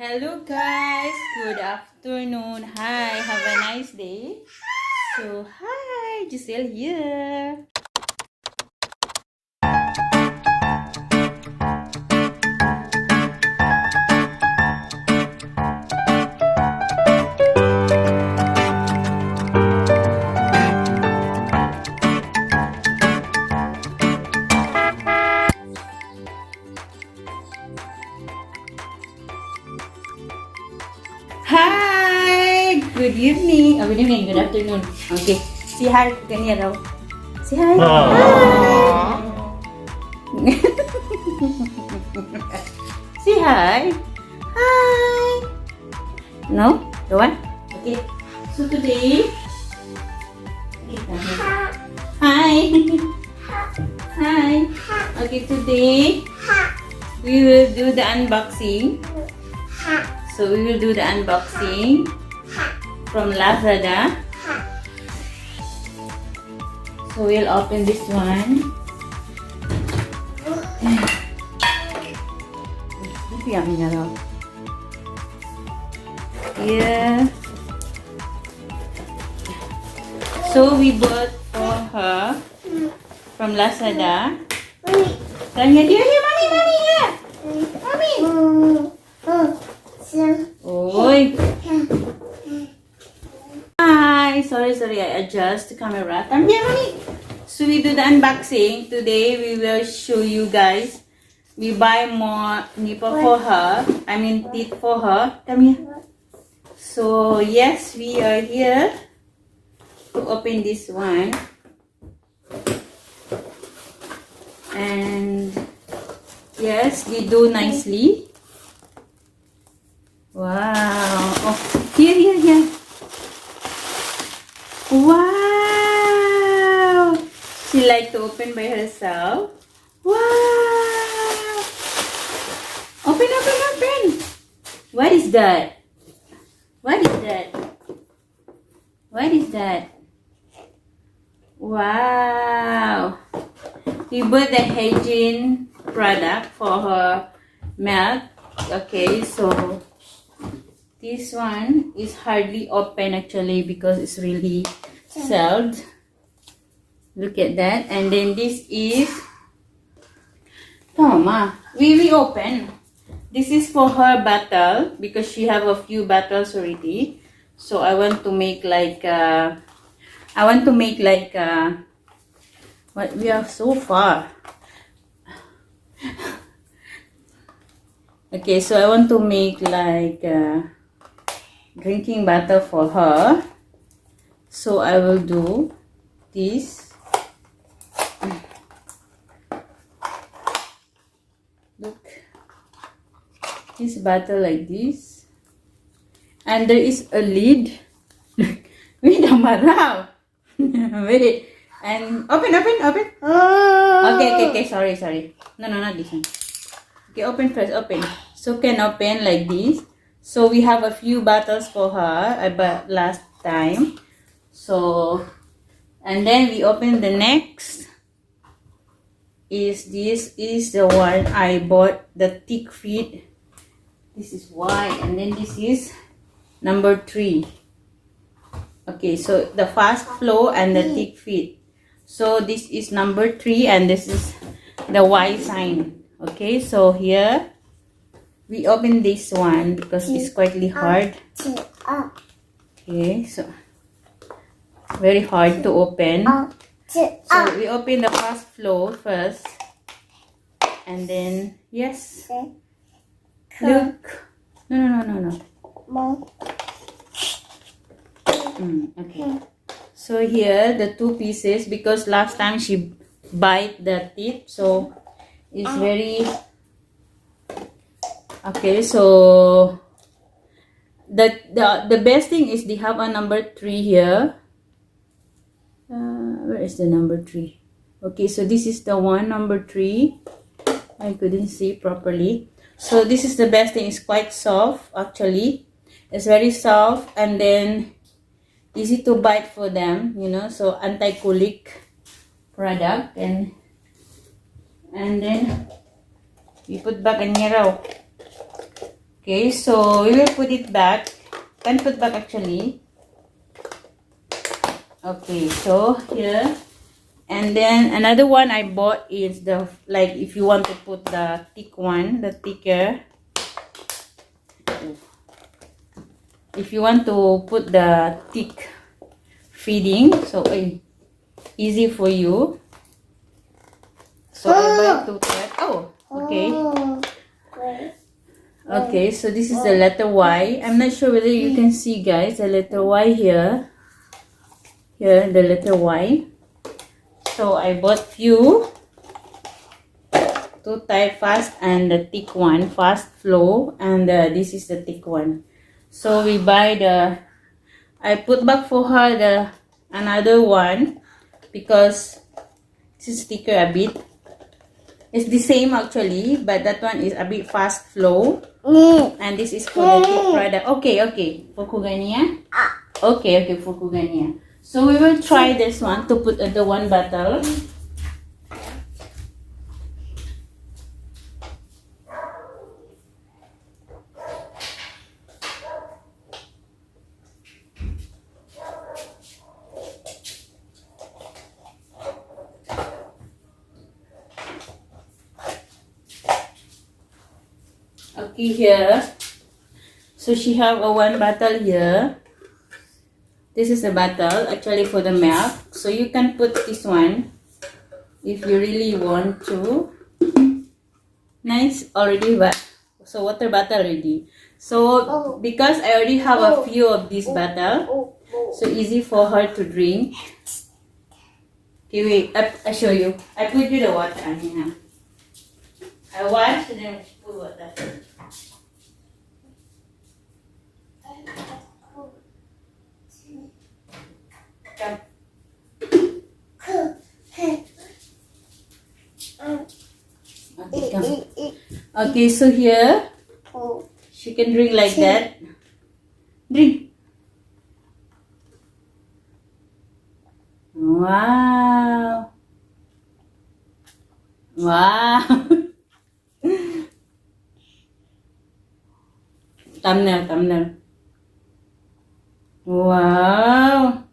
Hello guys, good afternoon. Hi, have a nice day. So hi, Giselle here. Hi, good evening. Oh, good evening, good afternoon. Okay, say hi to Kanya daw. Say hi. Hi. Say hi. Hi. No? The one? Okay. So today. Hi. Hi. Okay, today we will do the unboxing. So we will do the unboxing from Lazada. So we'll open this one. Yeah. So we bought for her from Lazada. Tanya, dia mommy, mommy here. Mommy. Oi. Hi, sorry, I adjust the camera. Come here, mommy. So we do the unboxing. Today we will show you guys. We buy more nipple for her. I mean teeth for her. Come here. So yes, we are here to open this one. And yes, we do nicely. Wow. Oh, here. Wow. She like to open by herself. Wow. Open. What is that? What is that? Wow. We bought the HEGEN product for her mouth. Okay, so this one is hardly open actually because it's really sealed. Look at that. And then this is Toma. We open. This is for her bottle because she have a few bottles already. So I want to make like what we are so far. Okay, so I want to make like drinking bottle for her. So I will do this. Look, this bottle like this, and there is a lid. Wait, Amara. Wait, and open. Okay. Sorry. No, not this one. Okay, open first. Open. So can open like this. So we have a few bottles for her. I bought last time. So, and then we open the next. This is the one I bought, the thick feet. This is white, and then this is number 3. Okay, so the fast flow and the thick feet. So this is number 3, and this is the Y sign. Okay, so here we open this one because it's quite hard. Okay, so very hard to open. So we open the fast flow first, and then yes, look. No. Okay. So here the 2 pieces, because last time she bite the tip, so it's very okay. So the best thing is they have a number 3 here. Where is the number 3? Okay, so this is the one, number 3. I couldn't see properly. So this is the best thing. It's quite soft actually. It's very soft, and then easy to bite for them, you know. So anti-colic product, and then we put back in here. Okay, so we will put it back. Can put back actually. Okay, so here. And then another one I bought is the, like, if you want to put the thick one, the thicker. If you want to put the thick feeding, so easy for you. So I buy 2 types. Oh, okay. Okay, so this is the letter Y. I'm not sure whether you can see, guys, the letter Y here. Here, the letter Y. So I bought few. 2 type, fast and the thick one, fast flow, and this is the thick one. So we buy the, I put back for her the another one because this is thicker a bit. It's the same actually, but that one is a bit fast flow. And this is for the thick product. Okay, Fukugania. Okay, Fukugania. So we will try this one to put the one bottle. Okay, here. So she have a one bottle here. This is a bottle actually for the milk. So you can put this one if you really want to. Nice already, but so water bottle already. So because I already have a few of this bottle, so easy for her to drink. Okay, wait. I show you. I put you the water, Anina. I wash and then put water. Come. Okay, come. Okay, so here she can drink like that. Drink. Wow. Wow. Thumbnail. Wow.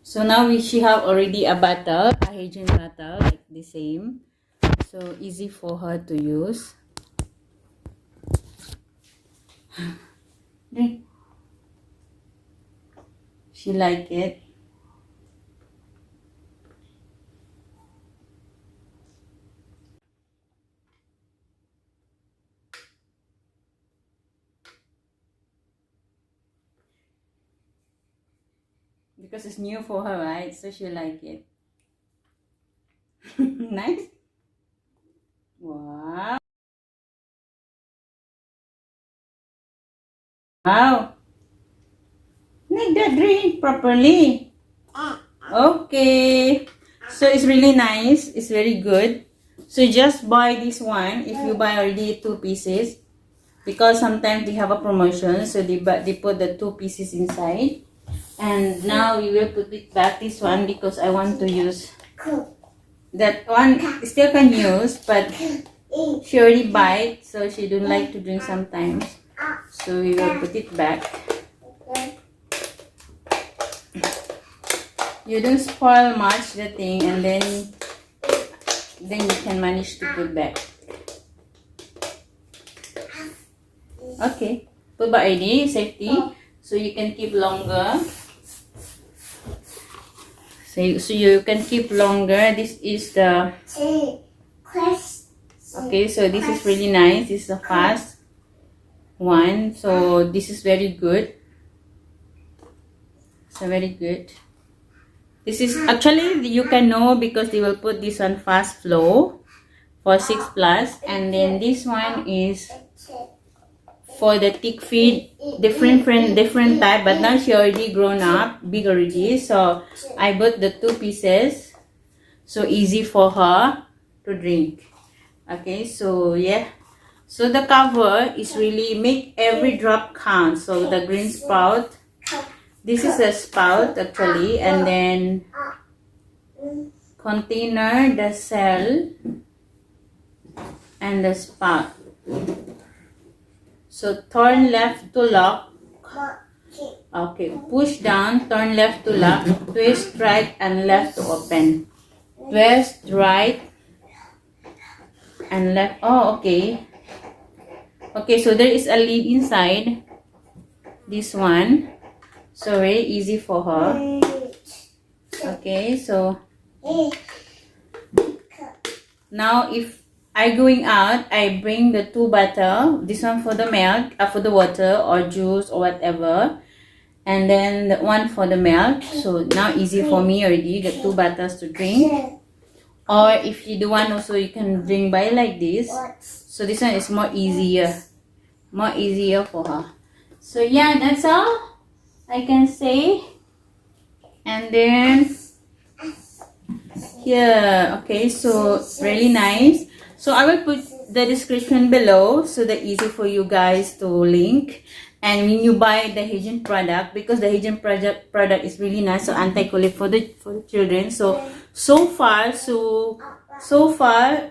So now she have already a bottle, a HEGEN bottle, like the same. So easy for her to use. She like it. Because it's new for her, right? So she like it. Nice. Wow. Wow. Make that drink properly. Okay. So it's really nice. It's very good. So just buy this one if you buy already 2 pieces. Because sometimes they have a promotion. So they put the 2 pieces inside. And now we will put it back, this one, because I want to use that one. Still can use, but she already buy it, so she don't like to drink sometimes. So we will put it back. You don't spoil much the thing, and then you can manage to put back. Okay, put back ID, safety, so you can keep longer. So you can keep longer. This is the okay. So this is really nice. This is a fast one. So this is very good. So very good. This is actually, you can know because they will put this on fast flow for 6+, and then this one is for the thick feed, different type, but now she already grown up, big already. So I bought the 2 pieces, so easy for her to drink. Okay, so yeah, So the cover is really make every drop count. So the green spout, this is a spout actually, and then container, the cell, and the spout. So turn left to lock. Okay, push down, turn left to lock, twist right and left to open. Twist right and left. Oh, okay. Okay, so there is a lid inside this one. So very easy for her. Okay, so now if I going out, I bring the 2 bottle. This one for the milk, for the water or juice or whatever, and then the one for the milk. So now easy for me already, the 2 bottles to drink. Or if you do one also, you can drink by like this. So this one is more easier for her. So yeah, that's all I can say. And then here, okay, so really nice. So I will put the description below so that easy for you guys to link. And when you buy the HEGEN product, because the HEGEN product is really nice, so anti-colic for the children. So far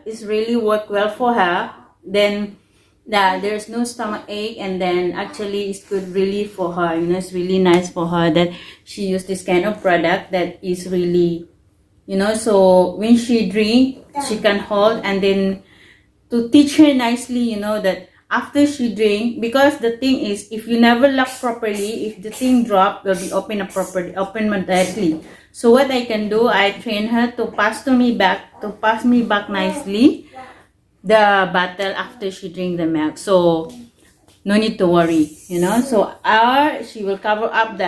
it's really worked well for her. Then there's no stomach ache, and then actually it's good really for her. You know, it's really nice for her that she used this kind of product that is really, you know, so when she drink, she can hold, and then to teach her nicely, you know, that after she drink, because the thing is, if you never lock properly, if the thing drop, will be open up properly, open directly. So what I can do, I train her to pass me back nicely the bottle after she drink the milk. So no need to worry, you know. So she will cover up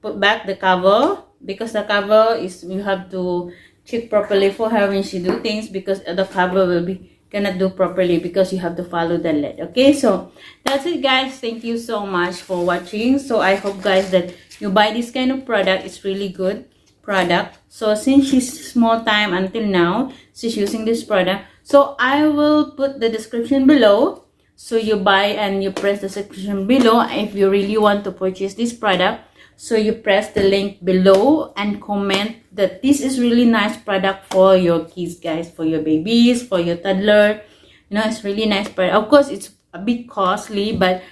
put back the cover, because the cover is, you have to check properly for her when she do things, because the cover will be cannot do properly because you have to follow the lead. Okay, so that's it guys. Thank you so much for watching. So I hope guys that you buy this kind of product. It's really good product. So since she's small time until now, she's using this product. So I will put the description below. So you buy and you press the description below if you really want to purchase this product. So you press the link below and comment that this is really nice product for your kids guys, for your babies, for your toddler. You know, it's really nice product. Of course, it's a bit costly, but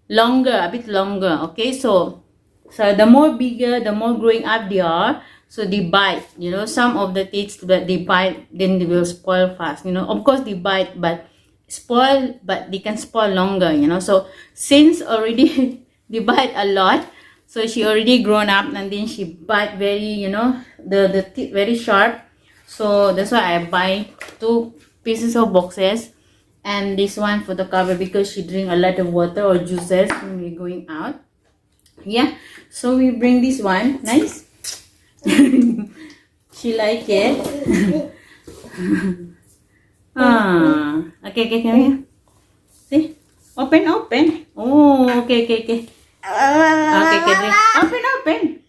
a bit longer. Okay, so the more bigger, the more growing up they are, so they bite. You know, some of the teats that they bite, then they will spoil fast. You know, of course they bite, but they can spoil longer. You know, so since already they bite a lot, so she already grown up, and then she bite very, you know, the teeth very sharp. So that's why I buy 2 pieces of boxes, and this one for the cover, because she drink a lot of water or juices when we're going out. Yeah, so we bring this one. Nice. She like it. Okay, come here. See, open. Oh, okay. Okay, drink. Open.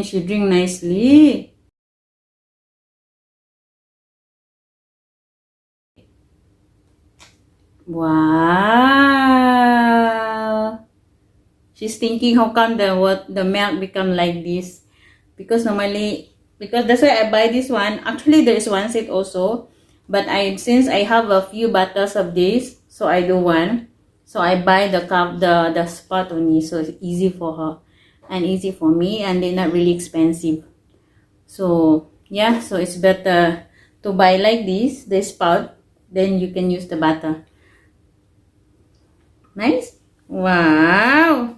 She drink nicely. Wow. She's thinking how come the milk become like this, because normally, because that's why I buy this one. Actually there is one set also, but since I have a few bottles of this, so I do one. So I buy the spot only, so it's easy for her and easy for me, and they're not really expensive. So yeah, so it's better to buy like this, the spout, then you can use the butter. Nice. Wow.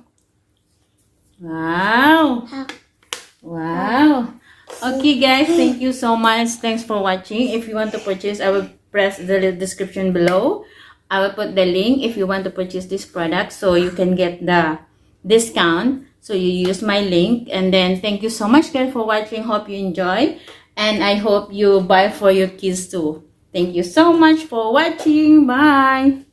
Okay guys, thank you so much. Thanks for watching. If you want to purchase, I will press the description below. I will put the link if you want to purchase this product, so you can get the discount. So you use my link. And then thank you so much guys for watching. Hope you enjoy, and I hope you buy for your kids too. Thank you so much for watching. Bye.